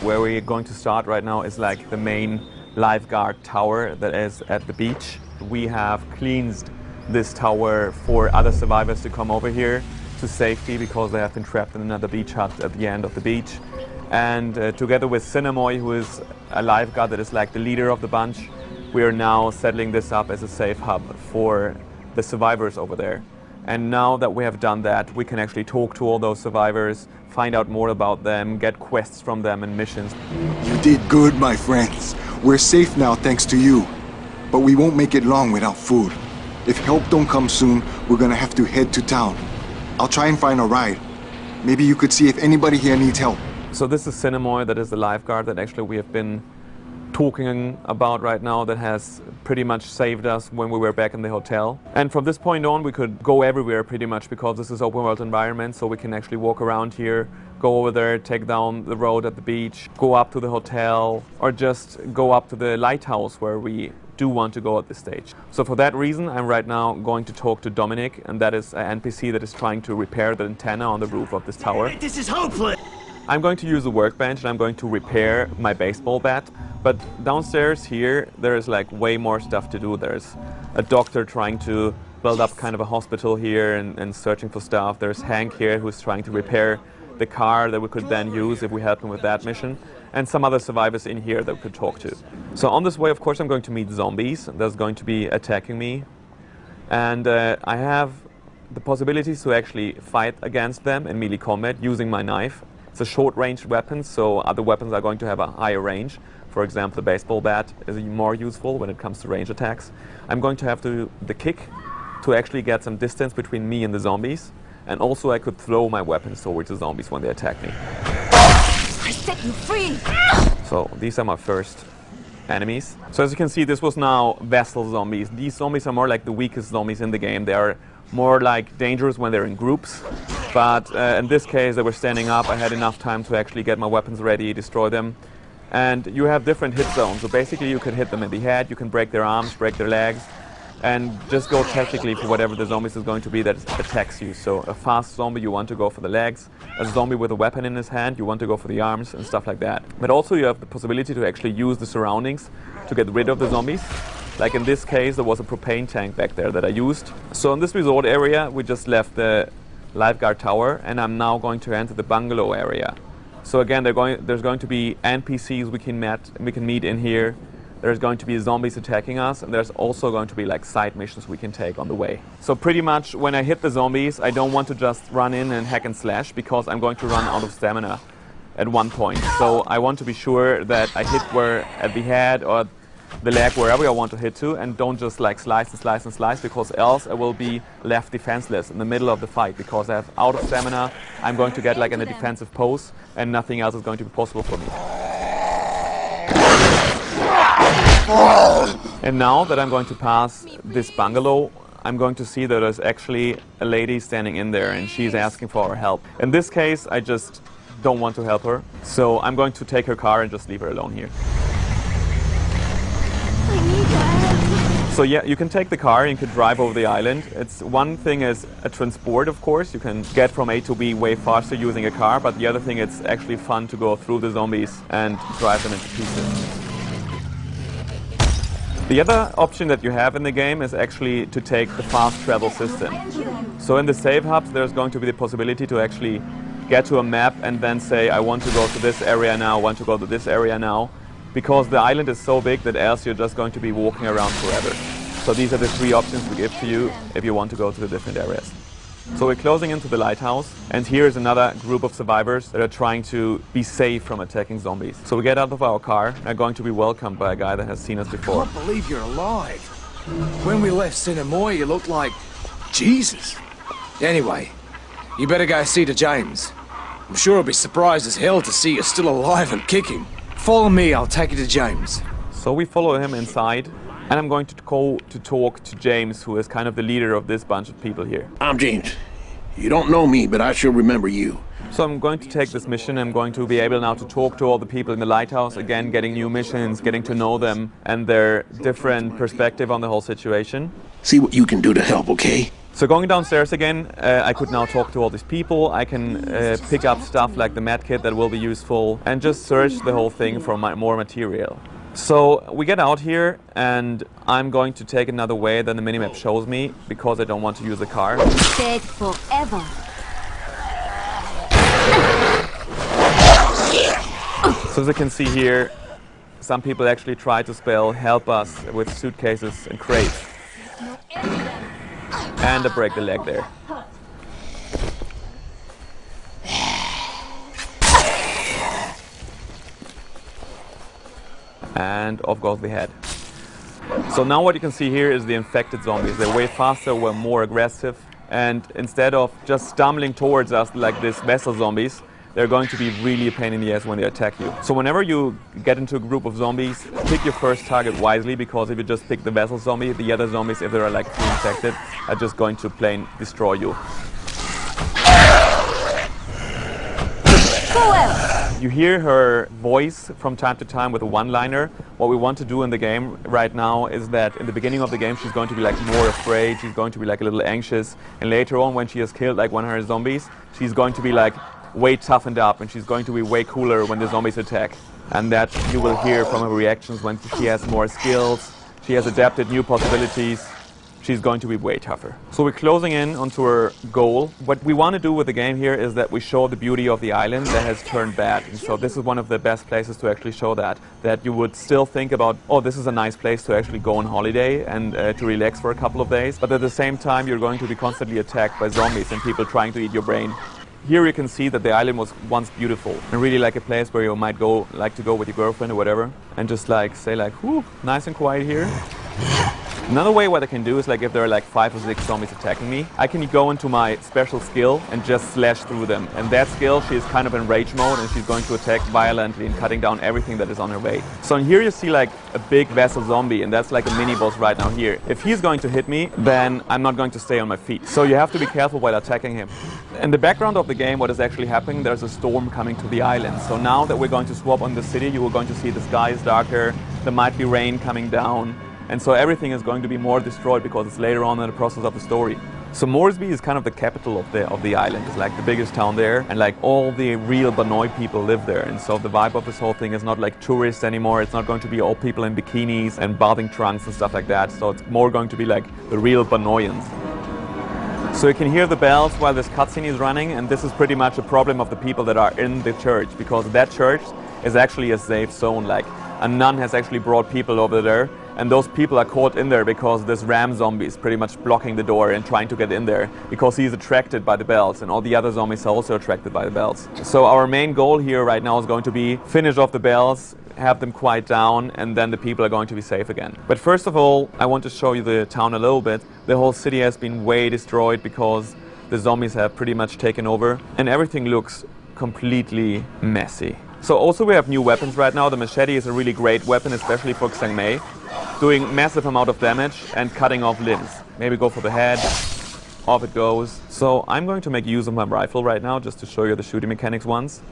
Where we're going to start right now is like the main lifeguard tower that is at the beach. We have cleansed this tower for other survivors to come over here to safety because they have been trapped in another beach hut at the end of the beach. And together with Cinemoy, who is a lifeguard that is like the leader of the bunch, we are now settling this up as a safe hub for the survivors over there. And now that we have done that, we can actually talk to all those survivors, find out more about them, get quests from them and missions. You did good, my friends. We're safe now thanks to you. But we won't make it long without food. If help don't come soon, we're gonna have to head to town. I'll try and find a ride. Maybe you could see if anybody here needs help. So this is Cinemoy, that is the lifeguard that actually we have been talking about right now, that has pretty much saved us when we were back in the hotel. And from this point on, we could go everywhere pretty much because this is open world environment, so we can actually walk around here, go over there, take down the road at the beach, go up to the hotel, or just go up to the lighthouse where we do want to go at this stage. So for that reason, I'm right now going to talk to Dominic, and that is an NPC that is trying to repair the antenna on the roof of this tower. This is hopeless! I'm going to use a workbench and I'm going to repair my baseball bat. But downstairs here, there is like way more stuff to do. There's a doctor trying to build up kind of a hospital here and searching for stuff. There's Hank here who's trying to repair the car that we could then use if we help him with that mission. And some other survivors in here that we could talk to. So on this way, of course, I'm going to meet zombies. That's going to be attacking me. And I have the possibilities to actually fight against them in melee combat using my knife. It's a short-range weapon, so other weapons are going to have a higher range. For example, the baseball bat is more useful when it comes to range attacks. I'm going to have the kick to actually get some distance between me and the zombies. And also I could throw my weapons towards the zombies when they attack me. I set you free! So these are my first enemies. So as you can see, this was now vessel zombies. These zombies are more like the weakest zombies in the game. They are more like dangerous when they're in groups. But in this case, they were standing up. I had enough time to actually get my weapons ready, destroy them. And you have different hit zones. So basically you can hit them in the head, you can break their arms, break their legs, and just go tactically for whatever the zombies is going to be that attacks you. So a fast zombie, you want to go for the legs. A zombie with a weapon in his hand, you want to go for the arms and stuff like that. But also you have the possibility to actually use the surroundings to get rid of the zombies. Like in this case, there was a propane tank back there that I used. So in this resort area, we just left the lifeguard tower, and I'm now going to enter the bungalow area. So again, there's going to be NPCs we can meet in here. There's going to be zombies attacking us, and there's also going to be like side missions we can take on the way. So pretty much when I hit the zombies, I don't want to just run in and hack and slash because I'm going to run out of stamina at one point. So I want to be sure that I hit where at the head or the leg, wherever I want to hit to, and don't just like slice and slice and slice, because else I will be left defenseless in the middle of the fight because I have out of stamina. I'm going to get like in a defensive pose and nothing else is going to be possible for me. And now that I'm going to pass this bungalow, I'm going to see that there's actually a lady standing in there and she's asking for our help. In this case, I just don't want to help her, so I'm going to take her car and just leave her alone here. So yeah, you can take the car and you can drive over the island. It's one thing is a transport, of course. You can get from A to B way faster using a car, but the other thing, it's actually fun to go through the zombies and drive them into pieces. The other option that you have in the game is actually to take the fast travel system. So in the save hubs, there's going to be the possibility to actually get to a map and then say, I want to go to this area now, I want to go to this area now. Because the island is so big that else you're just going to be walking around forever. So these are the three options we give to you if you want to go to the different areas. So we're closing into the lighthouse, and here is another group of survivors that are trying to be safe from attacking zombies. So we get out of our car and are going to be welcomed by a guy that has seen us before. I can't believe you're alive. When we left Cinemoy, you looked like Jesus. Anyway, you better go see to James. I'm sure he'll be surprised as hell to see you still alive and kicking. Follow me, I'll take you to James. So we follow him inside, and I'm going to go to talk to James, who is kind of the leader of this bunch of people here. I'm James. You don't know me, but I sure remember you. So I'm going to take this mission. I'm going to be able now to talk to all the people in the lighthouse, again, getting new missions, getting to know them and their different perspective on the whole situation. See what you can do to help, okay? So going downstairs again, I could now talk to all these people. I can pick up stuff like the medkit that will be useful and just search the whole thing for more material. So we get out here and I'm going to take another way than the minimap shows me because I don't want to use the car. Dead forever. So as you can see here, some people actually try to spell help us with suitcases and crates. And I break the leg there. And off goes the head. So now what you can see here is the infected zombies. They're way faster, way more aggressive. And instead of just stumbling towards us like these vessel zombies, they're going to be really a pain in the ass when they attack you. So whenever you get into a group of zombies, pick your first target wisely, because if you just pick the vessel zombie, the other zombies, if they're like fully infected, are just going to plain destroy you. You hear her voice from time to time with a one-liner. What we want to do in the game right now is that in the beginning of the game she's going to be like more afraid, she's going to be like a little anxious, and later on when she has killed like 100 zombies, she's going to be like way toughened up, and she's going to be way cooler when the zombies attack. And that you will hear from her reactions when she has more skills, she has adapted new possibilities, she's going to be way tougher. So we're closing in onto her goal. What we want to do with the game here is that we show the beauty of the island that has turned bad. And so this is one of the best places to actually show that you would still think about, oh, this is a nice place to actually go on holiday and to relax for a couple of days. But at the same time, you're going to be constantly attacked by zombies and people trying to eat your brain. Here you can see that the island was once beautiful and really like a place where you might like to go with your girlfriend or whatever and just like say like, whoo, nice and quiet here. Another way what I can do is like if there are like 5 or 6 zombies attacking me, I can go into my special skill and just slash through them. And that skill, she is kind of in rage mode and she's going to attack violently and cutting down everything that is on her way. So in here you see like a big vessel zombie, and that's like a mini boss right now here. If he's going to hit me, then I'm not going to stay on my feet. So you have to be careful while attacking him. In the background of the game, what is actually happening, there's a storm coming to the island. So now that we're going to swap on the city, you are going to see the sky is darker, there might be rain coming down. And so everything is going to be more destroyed because it's later on in the process of the story. So Moresby is kind of the capital of the island. It's like the biggest town there, and like all the real Banoi people live there. And so the vibe of this whole thing is not like tourists anymore. It's not going to be all people in bikinis and bathing trunks and stuff like that. So it's more going to be like the real Banoians. So you can hear the bells while this cutscene is running, and this is pretty much a problem of the people that are in the church, because that church is actually a safe zone. Like a nun has actually brought people over there, and those people are caught in there because this ram zombie is pretty much blocking the door and trying to get in there because he's attracted by the bells, and all the other zombies are also attracted by the bells. So our main goal here right now is going to be finish off the bells, have them quiet down, and then the people are going to be safe again. But first of all, I want to show you the town a little bit. The whole city has been way destroyed because the zombies have pretty much taken over, and everything looks completely messy. So also we have new weapons right now. The machete is a really great weapon, especially for Xiang Mei, doing massive amount of damage and cutting off limbs. Maybe go for the head, off it goes. So I'm going to make use of my rifle right now just to show you the shooting mechanics once.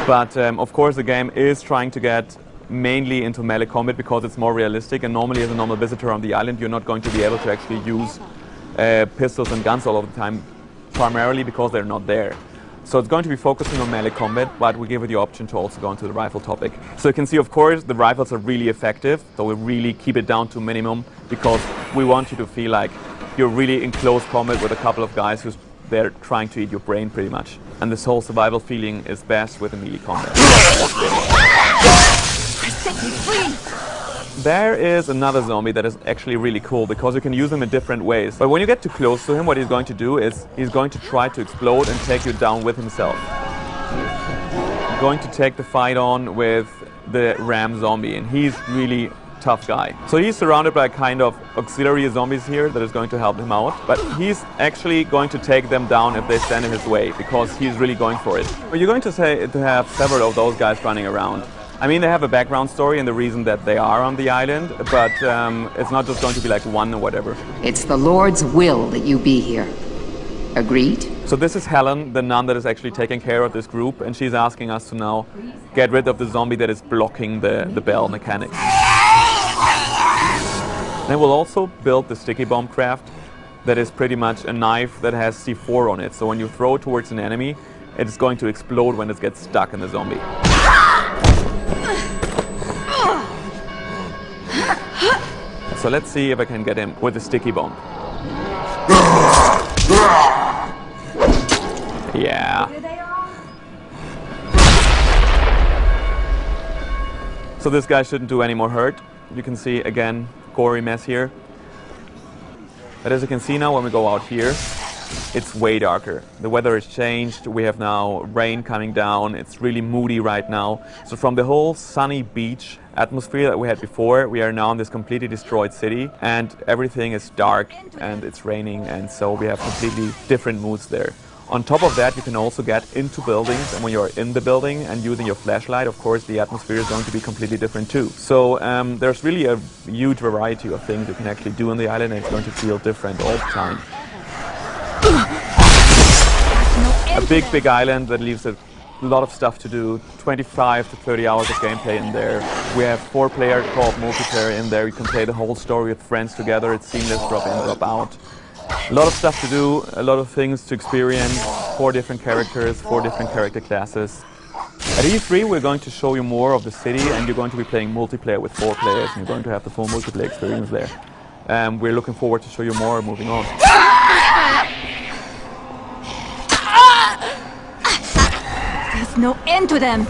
But of course the game is trying to get mainly into melee combat because it's more realistic, and normally as a normal visitor on the island you're not going to be able to actually use pistols and guns all of the time, primarily because they're not there. So it's going to be focusing on melee combat, but we give it the option to also go into the rifle topic. So you can see, of course, the rifles are really effective, so we really keep it down to minimum because we want you to feel like you're really in close combat with a couple of guys who's they're trying to eat your brain pretty much. And this whole survival feeling is best with the melee combat. I set you free! There is another zombie that is actually really cool because you can use him in different ways. But when you get too close to him, what he's going to do is he's going to try to explode and take you down with himself. Going to take the fight on with the ram zombie, and he's really tough guy. So he's surrounded by kind of auxiliary zombies here that is going to help him out, but he's actually going to take them down if they stand in his way because he's really going for it. But you're going to say to have several of those guys running around. I mean, they have a background story and the reason that they are on the island, but it's not just going to be like one or whatever. It's the Lord's will that you be here. Agreed? So this is Helen, the nun that is actually taking care of this group, and she's asking us to now get rid of the zombie that is blocking the bell mechanics. Then we'll also build the sticky bomb craft that is pretty much a knife that has C4 on it. So when you throw it towards an enemy, it's going to explode when it gets stuck in the zombie. So let's see if I can get him with a sticky bomb. Yeah. So this guy shouldn't do any more hurt. You can see again, gory mess here. But as you can see now, when we go out here, it's way darker. The weather has changed. We have now rain coming down. It's really moody right now. So from the whole sunny beach atmosphere that we had before, we are now in this completely destroyed city, and everything is dark and it's raining, and so we have completely different moods there. On top of that, you can also get into buildings, and when you're in the building and using your flashlight, of course, the atmosphere is going to be completely different too. So there's really a huge variety of things you can actually do on the island, and it's going to feel different all the time. A big island that leaves a lot of stuff to do, 25 to 30 hours of gameplay in there. We have 4-player co-op multiplayer in there. You can play the whole story with friends together. It's seamless, drop in, drop out. A lot of stuff to do, a lot of things to experience, 4 different characters, 4 different character classes. At E3 we're going to show you more of the city, and you're going to be playing multiplayer with 4 players, and you're going to have the full multiplayer experience there. We're looking forward to show you more moving on. There's no end to them.